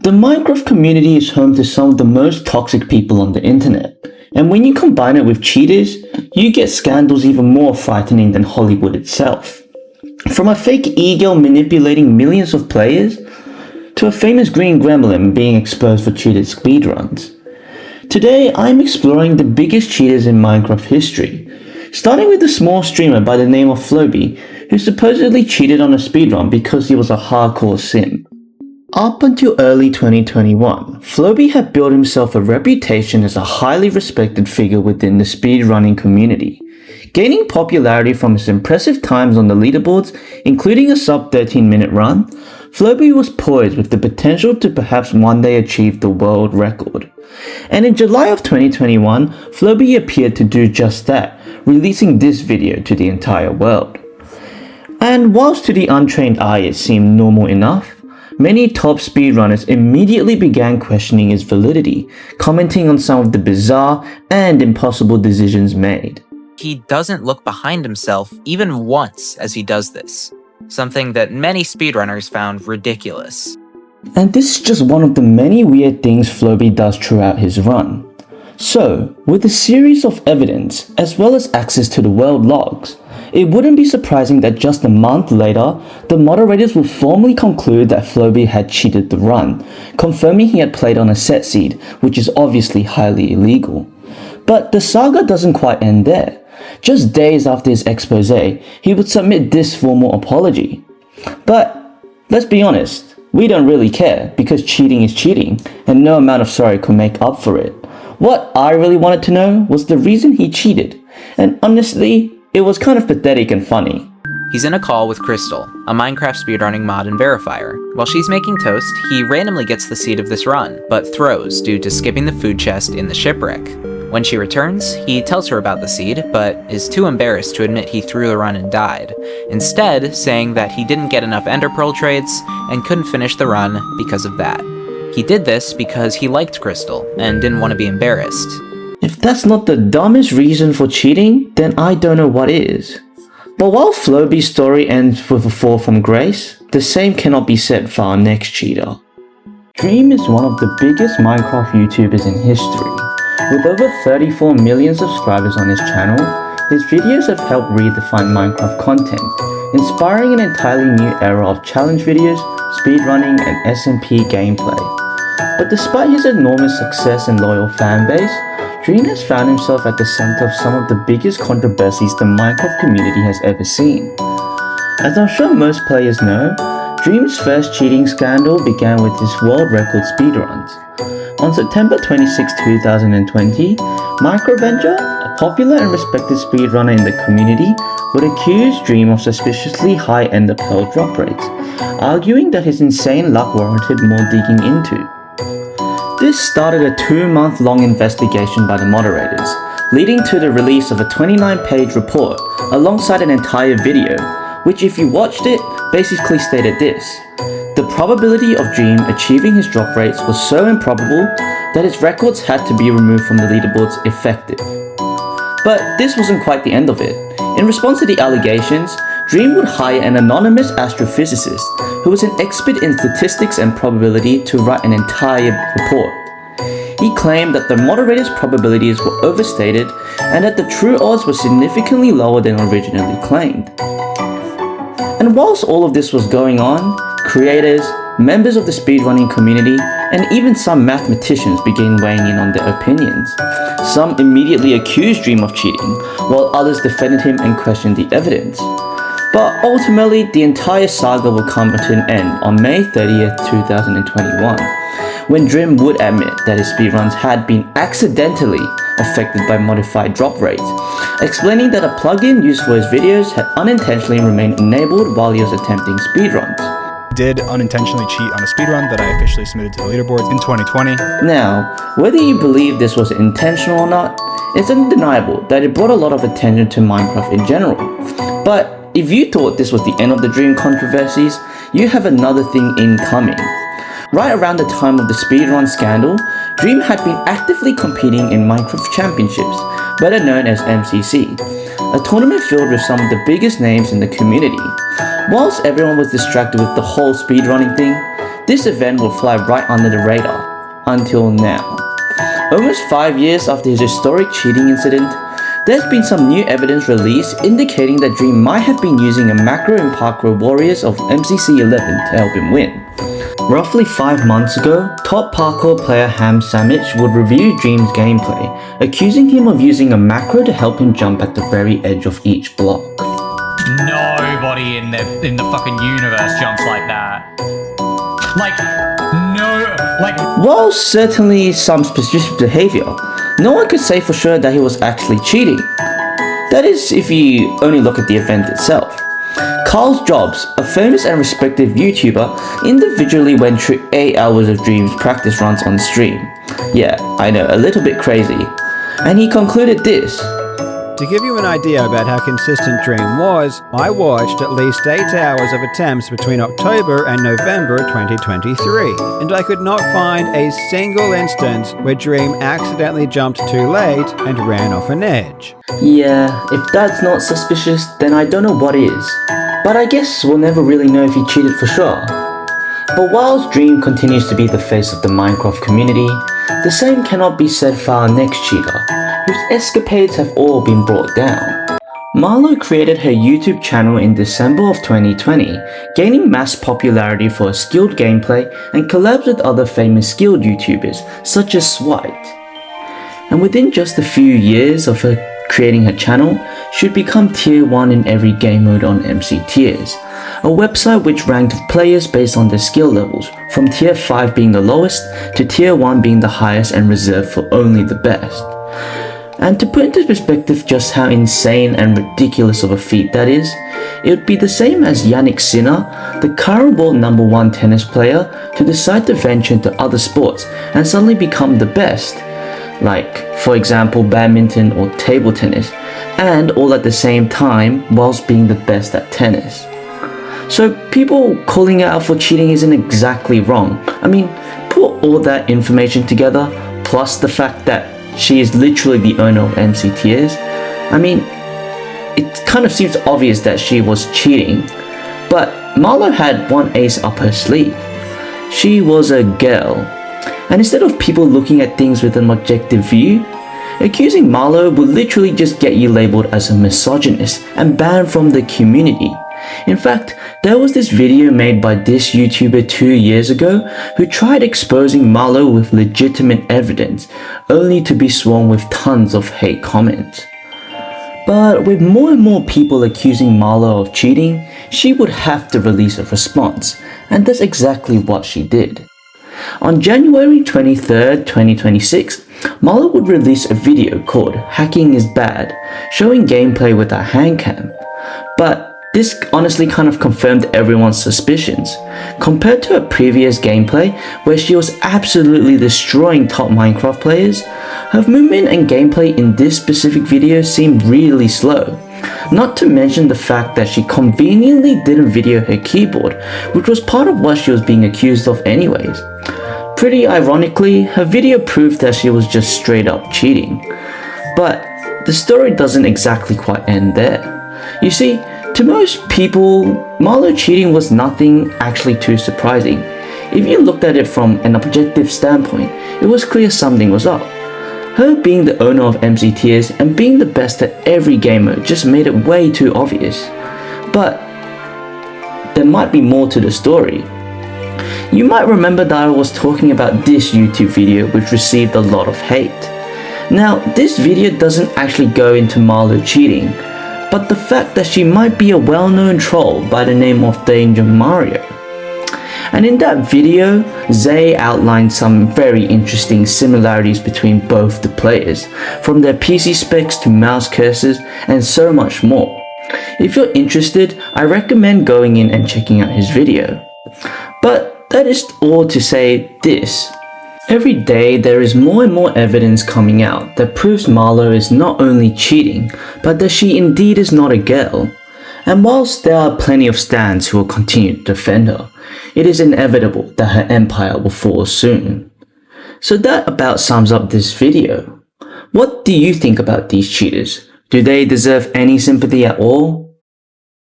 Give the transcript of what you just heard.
The Minecraft community is home to some of the most toxic people on the internet, and when you combine it with cheaters, you get scandals even more frightening than Hollywood itself. From a fake e-girl manipulating millions of players, to a famous green gremlin being exposed for cheated speedruns. Today, I'm exploring the biggest cheaters in Minecraft history, starting with a small streamer by the name of Floby, who supposedly cheated on a speedrun because he was a hardcore simp. Up until early 2021, Floby had built himself a reputation as a highly respected figure within the speedrunning community, gaining popularity from his impressive times on the leaderboards, including a sub 13-minute run. Floby was poised with the potential to perhaps one day achieve the world record. And in July of 2021, Floby appeared to do just that, releasing this video to the entire world. And whilst to the untrained eye it seemed normal enough, many top speedrunners immediately began questioning his validity, commenting on some of the bizarre and impossible decisions made. He doesn't look behind himself even once as he does this, something that many speedrunners found ridiculous. And this is just one of the many weird things Floby does throughout his run. So, with a series of evidence, as well as access to the world logs, it wouldn't be surprising that just a month later, the moderators would formally conclude that Floby had cheated the run, confirming he had played on a set seed, which is obviously highly illegal. But the saga doesn't quite end there. Just days after his expose, he would submit this formal apology. But let's be honest, we don't really care, because cheating is cheating, and no amount of sorry could make up for it. What I really wanted to know was the reason he cheated, and honestly, it was kind of pathetic and funny. He's in a call with Crystal, a Minecraft speedrunning mod and verifier. While she's making toast, he randomly gets the seed of this run, but throws due to skipping the food chest in the shipwreck. When she returns, he tells her about the seed, but is too embarrassed to admit he threw the run and died, instead saying that he didn't get enough ender pearl trades and couldn't finish the run because of that. He did this because he liked Crystal and didn't want to be embarrassed. If that's not the dumbest reason for cheating, then I don't know what is. But while Floby's story ends with a fall from grace, the same cannot be said for our next cheater. Dream is one of the biggest Minecraft YouTubers in history. With over 34 million subscribers on his channel, his videos have helped redefine Minecraft content, inspiring an entirely new era of challenge videos, speedrunning, and SMP gameplay. But despite his enormous success and loyal fanbase, Dream has found himself at the center of some of the biggest controversies the Minecraft community has ever seen. As I'm sure most players know, Dream's first cheating scandal began with his world record speedruns. On September 26, 2020, Microvenger, a popular and respected speedrunner in the community, would accuse Dream of suspiciously high ender pearl drop rates, arguing that his insane luck warranted more digging into. This started a 2-month-long investigation by the moderators, leading to the release of a 29-page report alongside an entire video, which if you watched it, basically stated this: the probability of Dream achieving his drop rates was so improbable that his records had to be removed from the leaderboards effective. But this wasn't quite the end of it. In response to the allegations, Dream would hire an anonymous astrophysicist who was an expert in statistics and probability to write an entire report. He claimed that the moderators' probabilities were overstated and that the true odds were significantly lower than originally claimed. And whilst all of this was going on, creators, members of the speedrunning community, and even some mathematicians began weighing in on their opinions. Some immediately accused Dream of cheating, while others defended him and questioned the evidence. But ultimately, the entire saga will come to an end on May 30th, 2021, when Dream would admit that his speedruns had been accidentally affected by modified drop rates, explaining that a plugin used for his videos had unintentionally remained enabled while he was attempting speedruns. Did unintentionally cheat on a speedrun that I officially submitted to the leaderboards in 2020. Now, whether you believe this was intentional or not, it's undeniable that it brought a lot of attention to Minecraft in general. But if you thought this was the end of the Dream controversies, you have another thing incoming. Right around the time of the speedrun scandal, Dream had been actively competing in Minecraft Championships, better known as MCC, a tournament filled with some of the biggest names in the community. Whilst everyone was distracted with the whole speedrunning thing, this event would fly right under the radar, until now. Almost 5 years after his historic cheating incident, there's been some new evidence released indicating that Dream might have been using a macro in Parkour Warriors of MCC 11 to help him win. Roughly 5 months ago, top parkour player Ham Sandwich would review Dream's gameplay, accusing him of using a macro to help him jump at the very edge of each block. Nobody in the fucking universe jumps like that. While certainly some suspicious behavior, no one could say for sure that he was actually cheating. That is, if you only look at the event itself. Carl Jobs, a famous and respected YouTuber, individually went through 8 hours of Dream's practice runs on stream. Yeah, I know, a little bit crazy. And he concluded this. To give you an idea about how consistent Dream was, I watched at least 8 hours of attempts between October and November 2023, and I could not find a single instance where Dream accidentally jumped too late and ran off an edge. Yeah, if that's not suspicious, then I don't know what is. But I guess we'll never really know if he cheated for sure. But whilst Dream continues to be the face of the Minecraft community, the same cannot be said for our next cheater, whose escapades have all been brought down. Marlo created her YouTube channel in December of 2020, gaining mass popularity for her skilled gameplay and collabs with other famous skilled YouTubers such as Swite. And within just a few years of her creating her channel, she'd become tier 1 in every game mode on MC Tiers, a website which ranked players based on their skill levels, from tier 5 being the lowest to tier 1 being the highest and reserved for only the best. And to put into perspective just how insane and ridiculous of a feat that is, it would be the same as Yannick Sinner, the current world #1 tennis player, to decide to venture into other sports and suddenly become the best, like, for example, badminton or table tennis, and all at the same time whilst being the best at tennis. So people calling out for cheating isn't exactly wrong. I mean, put all that information together, plus the fact that she is literally the owner of MC Tiers. I mean, it kind of seems obvious that she was cheating, but Marlo had one ace up her sleeve. She was a girl, and instead of people looking at things with an objective view, accusing Marlo would literally just get you labeled as a misogynist and banned from the community. In fact, there was this video made by this YouTuber 2 years ago who tried exposing Marlo with legitimate evidence, only to be swarmed with tons of hate comments. But with more and more people accusing Marlo of cheating, she would have to release a response, and that's exactly what she did. On January 23rd, 2026, Marlo would release a video called Hacking is Bad, showing gameplay with a handcam. But this honestly kind of confirmed everyone's suspicions. Compared to her previous gameplay, where she was absolutely destroying top Minecraft players, her movement and gameplay in this specific video seemed really slow. Not to mention the fact that she conveniently didn't video her keyboard, which was part of what she was being accused of anyways. Pretty ironically, her video proved that she was just straight up cheating. But the story doesn't exactly quite end there. You see, to most people, Marlo cheating was nothing actually too surprising. If you looked at it from an objective standpoint, it was clear something was up. Her being the owner of MC Tiers and being the best at every game mode just made it way too obvious. But there might be more to the story. You might remember that I was talking about this YouTube video which received a lot of hate. Now, this video doesn't actually go into Marlo cheating, but the fact that she might be a well-known troll by the name of Danger Mario. And in that video, Zay outlined some very interesting similarities between both the players, from their PC specs to mouse cursors and so much more. If you're interested, I recommend going in and checking out his video. But that is all to say this. Every day there is more and more evidence coming out that proves Marlo is not only cheating, but that she indeed is not a girl. And whilst there are plenty of stans who will continue to defend her, it is inevitable that her empire will fall soon. So that about sums up this video. What do you think about these cheaters? Do they deserve any sympathy at all?